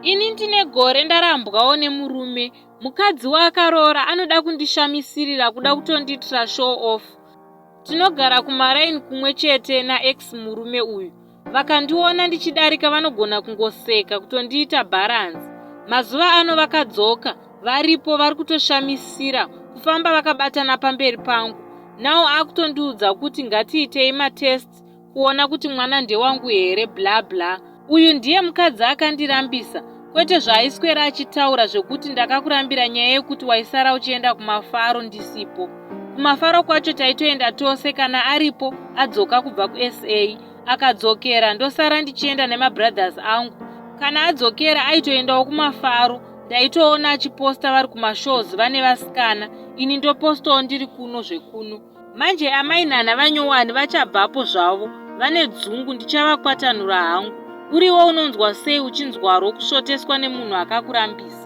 Ini ndine gore ndarambwawo nemurume. Mukadzi waakaroora anoda kundishamisirira kuda kutondiitira show off. Tinogara kumaraini kumwe chete naex murume uyu. Vakandiona ndichidarika vanogona kungoseka kutondiita balance. Mazuva ano vakadzoka, varipo vari kutoshamisira, kufamba vakabatana pamberi pangu. Nao akutondiudza kuti ngatiitei matest kuona kuti mwana ndewangu here bla bla. Uyu ndiye mukadzi akandirambisa, kwete zvaaiswera achitaura zvekuti ndakakurambira nyaya yekuti waisara uchienda kumafaro ndisipo. Kumafaro kwacho taitoenda tose, kana aripo adzoka kubva kuSA akadzokera ndosara ndichienda nemabrothers angu. Kana adzokera aitoendawo kumafaro, ndaitoona achiposta vari kumashows vane vasikana, ini ndopostawo ndiri kuno zvekuno. Manje amainhana vanyowani vachabvapo zvavo, vane dzungu ndichavakwatanura hangu. Uriwo unonzwa sei uchinzwaro kushoteswa nemunhu akakurambisa?